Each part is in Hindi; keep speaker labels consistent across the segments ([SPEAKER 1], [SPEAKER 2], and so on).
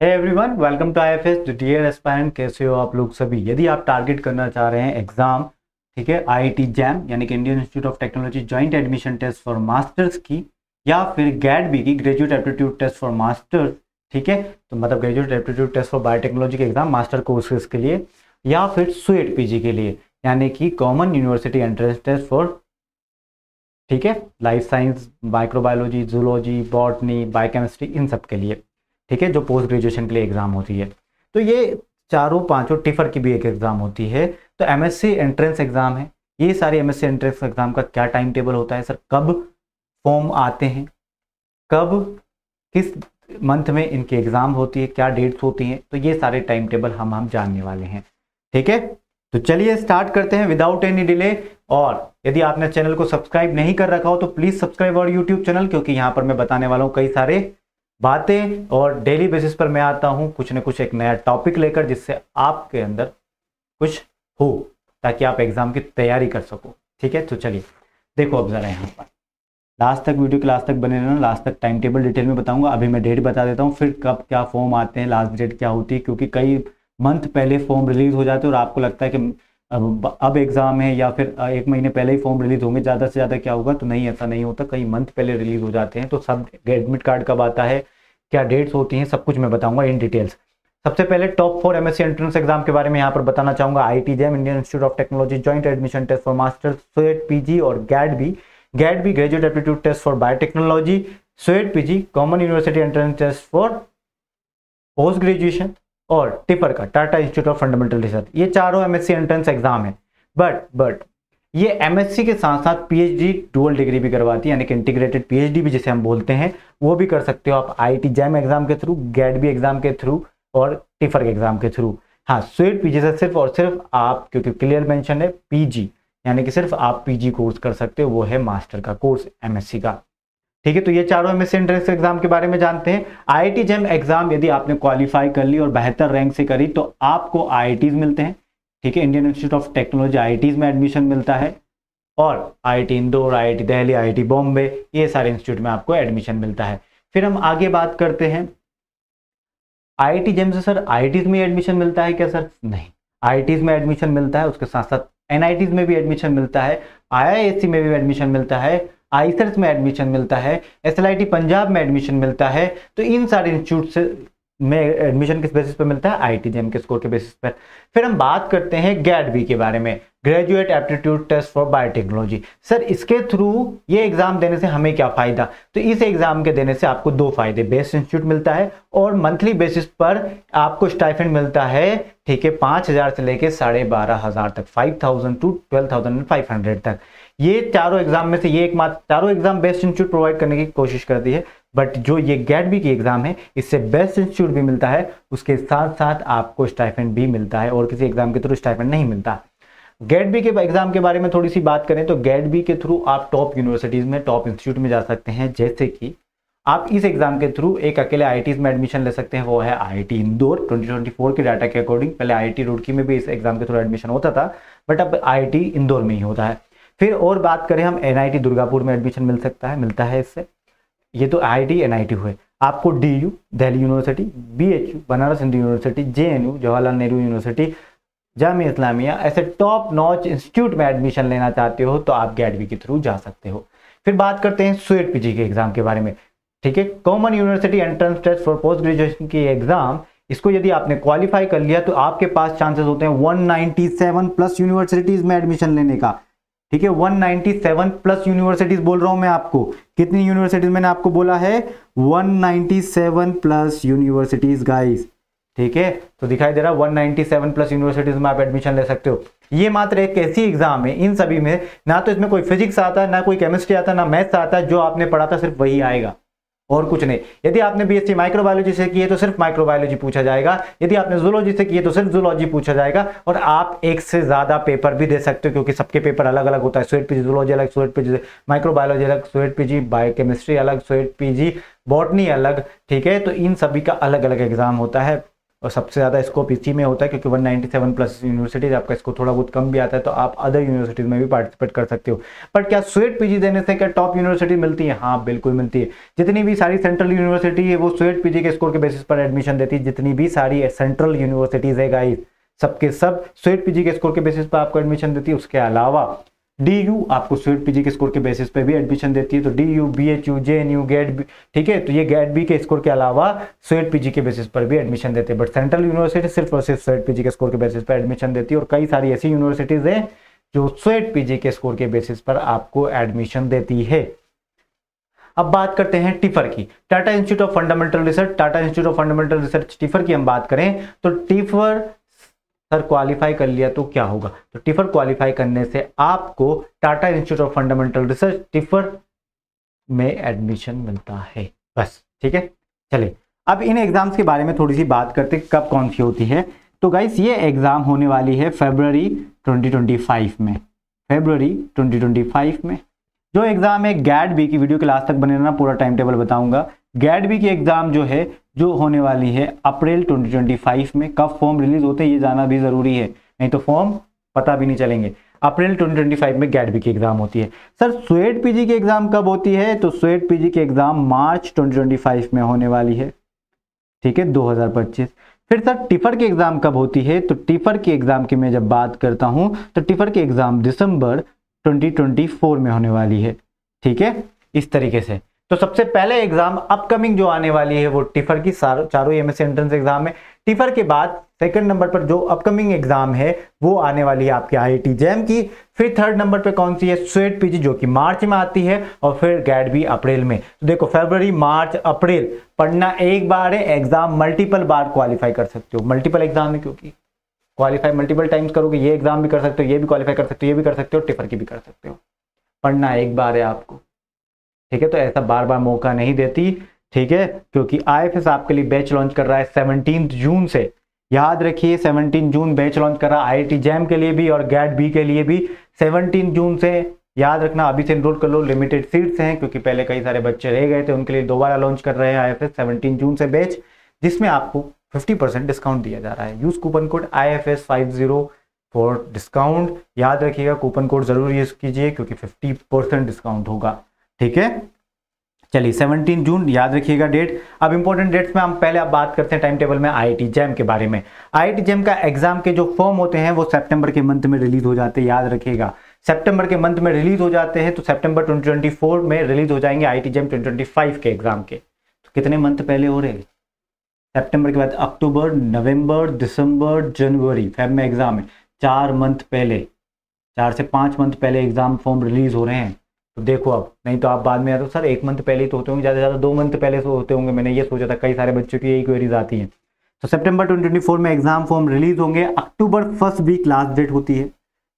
[SPEAKER 1] Hey everyone, welcome to IFS. Dear aspirant, कैसे हो आप लोग सभी। यदि आप टारगेट करना चाह रहे हैं एग्जाम, ठीक है, आईआईटी जैम यानी कि Indian Institute of Technology joint admission test for Masters की, या फिर गैट बी की Graduate aptitude test for Masters, ठीक है, तो मतलब Graduate aptitude test for Biotechnology के एग्जाम मास्टर कोर्सेज के लिए, या फिर स्वेट पीजी के लिए यानी कि common university entrance test for, ठीक है, life science, microbiology, zoology, botany, biochemistry, इन सब के लिए, ठीक है, जो पोस्ट ग्रेजुएशन के लिए एग्जाम होती है। तो ये चारों पांचों टिफर की भी एक एग्जाम होती है। तो एमएससी एंट्रेंस एग्जाम है। ये सारे एमएससी एंट्रेंस एग्जाम का क्या टाइम टेबल होता है सर, कब फॉर्म आते हैं, कब किस मंथ में इनकी एग्जाम होती है, क्या डेट्स होती हैं, तो ये सारे टाइम टेबल हम जानने वाले हैं। ठीक है, तो चलिए स्टार्ट करते हैं विदाउट एनी डिले। और यदि आपने चैनल को सब्सक्राइब नहीं कर रखा हो तो प्लीज सब्सक्राइब और यूट्यूब चैनल, क्योंकि यहाँ पर मैं बताने वाला हूँ कई सारे बातें और डेली बेसिस पर मैं आता हूँ कुछ न कुछ एक नया टॉपिक लेकर, जिससे आपके अंदर कुछ हो ताकि आप एग्जाम की तैयारी कर सको। ठीक है, तो चलिए देखो अब जरा यहाँ पर लास्ट तक वीडियो के लास्ट तक बने रहना। लास्ट तक टाइम टेबल डिटेल में बताऊंगा। अभी मैं डेट बता देता हूँ, फिर कब क्या फॉर्म आते हैं, लास्ट डेट क्या होती है, क्योंकि कई मंथ पहले फॉर्म रिलीज हो जाते हैं और आपको लगता है कि अब एग्जाम है या फिर एक महीने पहले ही फॉर्म रिलीज होंगे, ज़्यादा से ज़्यादा क्या होगा, तो नहीं, ऐसा नहीं होता। कई मंथ पहले रिलीज हो जाते हैं। तो सब एडमिट कार्ड कब आता है, क्या डेट्स होती हैं, सब कुछ मैं बताऊंगा इन डिटेल्स। सबसे पहले टॉप 4 एमएससी एंट्रेंस एग्जाम के बारे में यहाँ पर बताना चाहूंगा। IIT JAM, Indian Institute of Technology joint admission test for masters, स्वेट पीजी, और GAT B graduate aptitude test for biotechnology, स्वेट PG common university entrance test for post graduation, और टिपर का Tata Institute of Fundamental Research. ये चारों एमएससी एंट्रेंस एग्जाम है। बट ये एमएससी के साथ साथ पीएचडी डुअल डिग्री भी करवाती है, यानी कि इंटीग्रेटेड पीएचडी भी जिसे हम बोलते हैं, वो भी कर सकते हो आप आईआईटी जैम एग्जाम के थ्रू, गैट बी एग्जाम के थ्रू, और टिफर के एग्जाम के थ्रू। हाँ, स्वेट पीजी से सिर्फ और सिर्फ आप, क्योंकि क्लियर मेंशन है पीजी, यानी कि सिर्फ आप पीजी कोर्स कर सकते हो, वो है मास्टर का कोर्स एमएससी का। ठीक है, तो ये चारों एमएससी एंट्रेंस एग्जाम के बारे में जानते हैं। आईआईटी जैम एग्जाम यदि आपने क्वालिफाई कर ली और बेहतर रैंक से करी तो आपको आईआईटीज मिलते हैं। ठीक है, Indian Institute of technology IITs में एडमिशन मिलता है, और IIT Indore, IIT Delhi, IIT Bombay, ये सारे इंस्टीट्यूट में आपको एडमिशन मिलता है। फिर हम आगे बात करते हैं आईआईटी जैम से। सर आईआईटीज में एडमिशन मिलता है क्या सर? नहीं, आईआईटीज में एडमिशन मिलता है, उसके साथ साथ एनआईटीज में भी एडमिशन मिलता है, आईआईएससी में भी एडमिशन मिलता है, आईसर्स में एडमिशन मिलता है, एसएलआईटी पंजाब में एडमिशन मिलता है। तो इन सारे इंस्टीट्यूट से में एडमिशन किस बेसिस पर मिलता है? आईआईटी जैम के स्कोर के बेसिस पर। फिर हम बात करते हैं गैट बी के बारे में, Graduate aptitude test for Biotechnology. Sir इसके थ्रू ये एग्जाम देने से हमें क्या फायदा? तो इस एग्जाम के देने से आपको दो फायदे, बेस्ट इंस्टीट्यूट मिलता है और मंथली बेसिस पर आपको स्टाइपेंड मिलता है। ठीक है, 5,000 से लेके 12,500 तक, 5,000 to 12,500 तक। ये चारों एग्जाम में से ये एकमात्र, चारों एग्जाम बेस्ट इंस्टीट्यूट प्रोवाइड करने की कोशिश करती है, बट जो ये गैट बी की एग्जाम है इससे बेस्ट इंस्टीट्यूट भी मिलता है, उसके साथ साथ आपको स्टाइपेंड भी मिलता है, और किसी एग्जाम के थ्रू स्टाइपेंड नहीं मिलता। गैट बी के एग्जाम के बारे में थोड़ी सी बात करें तो गैट बी के थ्रू आप टॉप यूनिवर्सिटीज में, टॉप इंस्टीट्यूट में जा सकते हैं। जैसे कि आप इस एग्जाम के थ्रू एक अकेले आईआईटीज में एडमिशन ले सकते हैं, वो है आईआईटी इंदौर। 2024 के डाटा के अकॉर्डिंग पहले आईआईटी रुड़की में भी इस एग्जाम के थ्रू एडमिशन होता था, बट अब आईआईटी इंदौर में ही होता है। फिर और बात करें हम, एनआईटी दुर्गापुर में एडमिशन मिलता है इससे। ये तो आईआईटी एनआईटी हुए। आपको DU Delhi university, BHU Banaras Hindu university, JNU Jawaharlal Nehru university, Jamia Islamia, ऐसे टॉप नॉच इंस्टीट्यूट में एडमिशन लेना चाहते हो तो आप गैट बी के थ्रू जा सकते हो। फिर बात करते हैं स्वेट पीजी के एग्जाम के बारे में। ठीक है, Common university entrance test for post Graduation की एग्जाम, इसको यदि आपने क्वालिफाई कर लिया तो आपके पास चांसेस होते हैं 197 प्लस यूनिवर्सिटीज में एडमिशन लेने का। ठीक है, 197 प्लस यूनिवर्सिटीज बोल रहा हूं मैं आपको। कितनी यूनिवर्सिटीज मैंने आपको बोला है? 197 प्लस यूनिवर्सिटीज गाइस। ठीक है, तो दिखाई दे रहा है 197 प्लस यूनिवर्सिटीज में आप एडमिशन ले सकते हो। ये मात्र एक ऐसी एग्जाम है, इन सभी में ना तो इसमें कोई फिजिक्स आता है, ना कोई केमिस्ट्री आता है, ना मैथ्स आता है। जो आपने पढ़ा था सिर्फ वही आएगा और कुछ नहीं। यदि आपने बीएससी माइक्रोबायोलॉजी से की है तो सिर्फ माइक्रोबायोलॉजी पूछा जाएगा, यदि आपने जूलॉजी से की है तो सिर्फ जूलॉजी पूछा जाएगा। और आप एक से ज्यादा पेपर भी दे सकते हो, क्योंकि सबके पेपर अलग अलग होता है। स्वेट पीजी जूलॉजी अलग, स्वेट पीजी माइक्रोबायोलॉजी अलग, स्वेट पीजी बायोकेमिस्ट्री अलग, स्वेट पीजी बॉटनी अलग। ठीक है, तो इन सभी का अलग अलग एग्जाम होता है। और सबसे ज़्यादा स्कोप इसी में होता है क्योंकि 197 प्लस यूनिवर्सिटीज़, आपका इसको थोड़ा बहुत कम भी आता है तो आप अदर यूनिवर्सिटीज़ में भी पार्टिसिपेट कर सकते हो। बट क्या स्वेट पीजी देने से क्या टॉप यूनिवर्सिटी मिलती है? हाँ बिल्कुल मिलती है। जितनी भी सारी सेंट्रल यूनिवर्सिटी है वो स्वेट पीजी के स्कोर के बेसिस पर एडमिशन देती है। जितनी भी सारी सेंट्रल यूनिवर्सिटीज़ है गाइस, सबके सब स्वेट पीजी के स्कोर के बेसिस पर आपको एडमिशन देती है। उसके अलावा DU आपको स्वेट पीजी के स्कोर के बेसिस पे भी एडमिशन देती है। तो DU, BHU, JNU, GAT, ठीक है, तो ये GAT B के स्कोर के अलावा स्वेट पीजी के बेसिस पर भी एडमिशन देते हैं। बट सेंट्रल यूनिवर्सिटी सिर्फ और सिर्फ स्वेट पीजी के स्कोर के बेसिस पर एडमिशन देती है। और कई सारी ऐसी यूनिवर्सिटीज हैं जो स्वेट पीजी के स्कोर के बेसिस पर आपको एडमिशन देती है। अब बात करते हैं टिफर की, Tata Institute of Fundamental research. Tata Institute of Fundamental research tipper की हम बात करें तो टिफर सर क्वालिफाई कर लिया तो क्या होगा? तो टिफर क्वालिफाई करने से आपको Tata Institute of Fundamental research tipper में एडमिशन मिलता है बस, ठीक है। चलिए अब इन एग्जाम्स के बारे में थोड़ी सी बात करते हैं, कब कौन सी होती है। तो गाइस ये एग्जाम होने वाली है फरवरी 2025 में, फरवरी 2025 में। जो एग्जाम है गैट बी की, वीडियो के लास्ट तक बने रहना, पूरा टाइम टेबल बताऊंगा। गैट बी की एग्जाम जो है जो होने वाली है अप्रैल 2025 में। कब फॉर्म रिलीज होते हैं ये जाना भी जरूरी है, नहीं तो फॉर्म पता भी नहीं चलेंगे। अप्रैल 2025 में गैट बी की एग्जाम होती है। सर स्वेट पीजी की एग्जाम कब होती है? तो स्वेट पीजी की एग्जाम मार्च 2025 में होने वाली है, ठीक है, 2025। फिर सर टिफर की एग्जाम कब होती है? तो टिफर की एग्जाम की मैं जब बात करता हूं तो टिफर की एग्जाम दिसंबर 2024 में होने वाली है, ठीक है, इस तरीके से। तो सबसे पहले एग्जाम अपकमिंग जो आने वाली है वो टिफर की चारों एमएससी एंट्रेंस एग्जाम है। टिफर के बाद सेकंड नंबर पर जो अपकमिंग एग्जाम है वो आने वाली है आपके आईआईटी जैम की। फिर थर्ड नंबर पे कौन सी है? स्वेट पीजी जो कि मार्च में आती है, और फिर गैट बी अप्रैल में। तो देखो फरवरी, मार्च, अप्रैल पढ़ना एक बार है, एग्जाम मल्टीपल बार क्वालिफाई कर सकते हो। मल्टीपल एग्जाम है क्योंकि क्वालिफाई मल्टीपल टाइम्स करोगे, ये एग्जाम भी कर सकते हो, ये भी क्वालिफाई कर सकते हो, ये भी कर सकते हो, टिफर की भी कर सकते हो। पढ़ना एक बार है आपको, ठीक है, तो ऐसा बार बार मौका नहीं देती, ठीक है, क्योंकि आईएफएस आपके लिए बैच लॉन्च कर रहा है 17 जून से। याद रखिए 17 जून बैच लॉन्च कर रहा है आईआईटी जैम के लिए भी और गैट बी के लिए भी 17 जून से। याद रखना अभी से एनरोल कर लो, लिमिटेड सीट्स हैं क्योंकि पहले कई सारे बच्चे रह गए थे, उनके लिए दोबारा लॉन्च कर रहे हैं आईएफएस 17 जून से बैच, जिसमें आपको 50% डिस्काउंट दिया जा रहा है। Use coupon code IFS50 for discount. याद रखिएगा कूपन कोड जरूर यूज कीजिए क्योंकि 50% डिस्काउंट होगा, ठीक है। चलिए 17 जून याद रखिएगा डेट। अब इंपॉर्टेंट डेट्स में हम पहले अब बात करते हैं टाइम टेबल में आईआईटी जैम के बारे में। आईआईटी जैम का एग्जाम के जो फॉर्म होते हैं वो सितंबर के मंथ में रिलीज हो जाते हैं, याद रखिएगा सितंबर के मंथ में रिलीज हो जाते हैं। तो सितंबर 2024 में रिलीज हो जाएंगे आईआईटी जैम 2025 के एग्जाम के। तो कितने मंथ पहले हो रहे हैं? सितंबर के बाद अक्टूबर, नवंबर, दिसंबर, जनवरी, फेब में एग्जाम है, 4 मंथ पहले, 4 से 5 मंथ पहले एग्जाम फॉर्म रिलीज हो रहे हैं। तो देखो अब, नहीं तो आप बाद में आते हो सर 1 मंथ पहले ही तो होते होंगे, ज़्यादा से ज़्यादा 2 मंथ पहले तो होते होंगे। मैंने ये सोचा था, कई सारे बच्चों की यही क्वेरीज आती हैं। तो सितंबर 2024 में एग्जाम फॉर्म रिलीज होंगे। October first week last date होती है,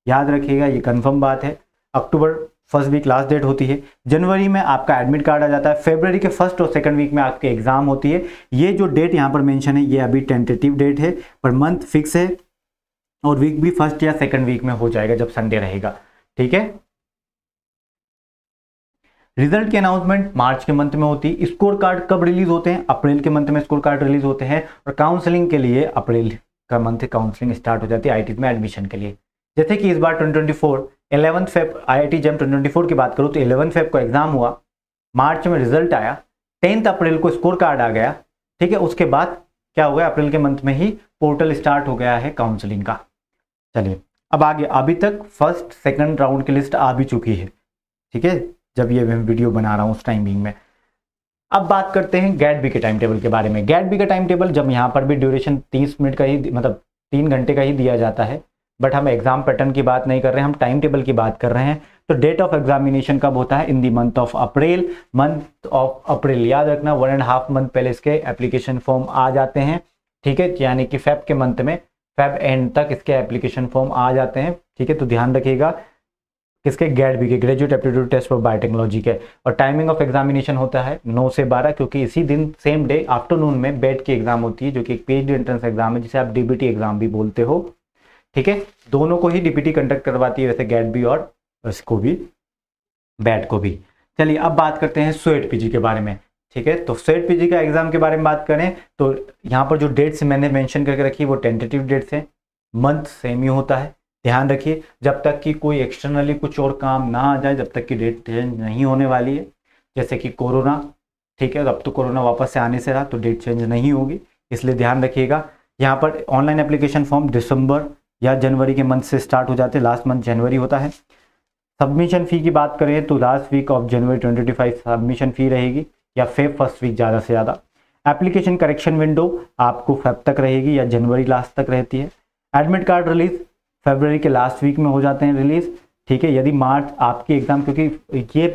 [SPEAKER 1] याद रखिएगा ये कंफर्म बात है, October first week last date होती है। जनवरी में आपका एडमिट कार्ड आ जाता है। फरवरी के फर्स्ट और सेकंड वीक में आपके एग्जाम होती है। ये जो डेट यहाँ पर मेंशन है ये अभी टेंटेटिव डेट है, पर मंथ फिक्स है और वीक भी फर्स्ट या सेकंड वीक में हो जाएगा जब संडे रहेगा, ठीक है। रिजल्ट की अनाउंसमेंट मार्च के मंथ में होती है। स्कोर कार्ड कब रिलीज होते हैं? अप्रैल के मंथ में स्कोर कार्ड रिलीज होते हैं। और काउंसलिंग के लिए अप्रैल का मंथ काउंसलिंग स्टार्ट हो जाती है आईआईटी में एडमिशन के लिए। जैसे कि इस बार 2024 11 फेब आईआईटी जैम 2024 की बात करूँ तो 11 फेब को एग्जाम हुआ, मार्च में रिजल्ट आया, 10 अप्रैल को स्कोर कार्ड आ गया, ठीक है। उसके बाद क्या हो गया, अप्रैल के मंथ में ही पोर्टल स्टार्ट हो गया है काउंसलिंग का। चलिए अब आगे, अभी तक फर्स्ट सेकंड राउंड की लिस्ट आ भी चुकी है, ठीक है, जब ये मैं वीडियो बना रहा हूँ उस टाइमिंग में। अब बात करते हैं गैट बी के टाइम टेबल के बारे में। गैट बी का टाइम टेबल, जब यहाँ पर भी ड्यूरेशन 30 मिनट का ही, मतलब 3 घंटे का ही दिया जाता है, बट हम एग्जाम पैटर्न की बात नहीं कर रहे हैं, हम टाइम टेबल की बात कर रहे हैं। तो डेट ऑफ एग्जामिनेशन कब होता है? In the month of April. Month of April याद रखना, 1.5 मंथ पहले इसके एप्लीकेशन फॉर्म आ जाते हैं, ठीक है, यानी कि फेब के मंथ में, फेब एंड तक इसके एप्लीकेशन फॉर्म आ जाते हैं, ठीक है। तो ध्यान रखिएगा किसके? गैट बी के, Graduate aptitude test for Biotechnology के। और टाइमिंग ऑफ एग्जामिनेशन होता है 9 से 12, क्योंकि इसी दिन सेम डे आफ्टरनून में बेट की एग्जाम होती है जो कि एक पीएचडी एंट्रेंस एग्जाम है, जिसे आप डीबीटी एग्जाम भी बोलते हो, ठीक है। दोनों को ही डीबीटी कंडक्ट करवाती है वैसे, गैट बी और इसको भी, बैट को भी। चलिए अब बात करते हैं स्वेट पीजी के बारे में। ठीक है। तो स्वेट पीजी का एग्जाम के बारे में बात करें तो यहाँ पर जो डेट्स मैंने मेंशन करके रखी है वो टेंटेटिव डेट्स हैं, मंथ सेम ही होता है। ध्यान रखिए जब तक कि कोई एक्सटर्नली कुछ और काम ना आ जाए, जब तक कि डेट चेंज नहीं होने वाली है, जैसे कि कोरोना, ठीक है, अब तो कोरोना वापस से आने से रहा तो डेट चेंज नहीं होगी, इसलिए ध्यान रखिएगा। यहाँ पर ऑनलाइन एप्लीकेशन फॉर्म दिसंबर या जनवरी के मंथ से स्टार्ट हो जाते हैं, लास्ट मंथ जनवरी होता है। सबमिशन फ़ी की बात करें तो last week of January 2025 submission fee रहेगी, या फेब फर्स्ट वीक ज़्यादा से ज़्यादा। एप्लीकेशन करेक्शन विंडो आपको फेब तक रहेगी या जनवरी लास्ट तक रहती है। एडमिट कार्ड रिलीज फरवरी के लास्ट वीक में हो जाते हैं रिलीज, ठीक है। यदि मार्च आपकी एग्ज़ाम, क्योंकि ये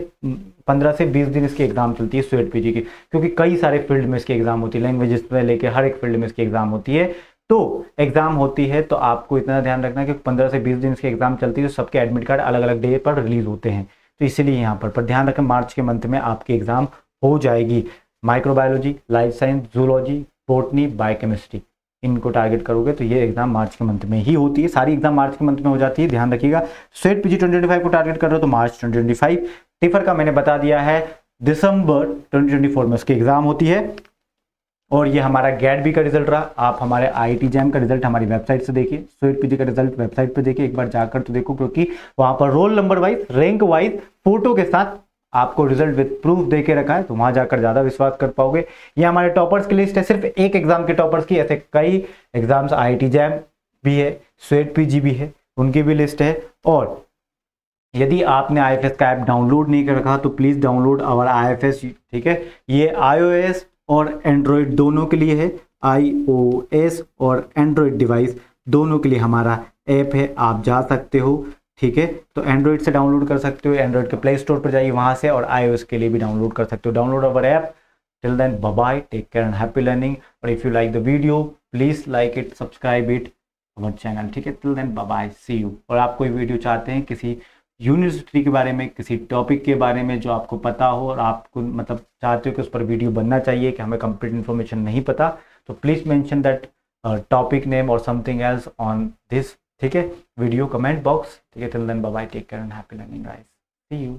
[SPEAKER 1] 15 से 20 दिन इसकी एग्ज़ाम चलती है स्वेट पीजी की, क्योंकि कई सारे फील्ड में इसकी एग्ज़ाम होती है, लैंग्वेजेस से लेके हर एक फील्ड में इसकी एग्ज़ाम होती है। तो एग्ज़ाम होती है तो आपको इतना ध्यान रखना है कि 15 से 20 दिन इसकी एग्ज़ाम चलती है, तो सबके एडमिट कार्ड अलग अलग डे पर रिलीज होते हैं, तो इसीलिए यहाँ पर ध्यान रखें मार्च के मंथ में आपकी एग्ज़ाम हो जाएगी। Microbiology, life science, zoology, botany, biochemistry, इनको टारगेट करोगे तो ये एग्जाम मार्च के मंथ में ही होती है, सारी एग्जाम मार्च के मंथ में हो जाती है, ध्यान रखिएगा। स्वेट पीजी 2025 को टारगेट कर रहे हो तो मार्च 2025। टिफर का मैंने बता दिया है दिसंबर 2024 में उसकी एग्जाम होती है। और ये हमारा गेट बी का रिजल्ट रहा। आप हमारे आईआईटी जैम का रिजल्ट हमारी वेबसाइट से देखिए, स्वेट पीजी का रिजल्ट वेबसाइट पे देखिए, एक बार जाकर तो देखो, क्योंकि वहां पर roll number wise, rank wise, photo के साथ आपको रिजल्ट विद प्रूफ दे के रखा है, तो वहां जाकर ज्यादा विश्वास कर पाओगे। ये हमारे टॉपर्स की लिस्ट है, सिर्फ एक एग्जाम के टॉपर्स की, ऐसे कई एग्जाम्स आईआईटी जैम भी है, स्वेट पीजी भी है, उनकी भी लिस्ट है। और यदि आपने आईएफएस का ऐप डाउनलोड नहीं कर रखा तो प्लीज डाउनलोड आवर आईएफएस, ठीक है। ये iOS और एंड्रॉयड दोनों के लिए है, iOS और एंड्रॉयड डिवाइस दोनों के लिए हमारा ऐप है, आप जा सकते हो, ठीक है। तो एंड्रॉयड से डाउनलोड कर सकते हो, एंड्रॉयड के प्ले स्टोर पर जाइए वहां से, और iOS के लिए भी डाउनलोड कर सकते हो। Download our app. Till then bye bye, take care and happy learning. और if you like the video please like it, subscribe it our channel, ठीक है। Till then bye bye, see you. और आप कोई वीडियो चाहते हैं किसी यूनिवर्सिटी के बारे में, किसी टॉपिक के बारे में जो आपको पता हो और आपको मतलब चाहते हो कि उस पर वीडियो बनना चाहिए, कि हमें कंप्लीट इन्फॉर्मेशन नहीं पता, तो please mention that topic name और समथिंग एल्स ऑन दिस, ठीक है, वीडियो कमेंट बॉक्स, ठीक है। Till then bye bye, take care and happy learning guys, see you.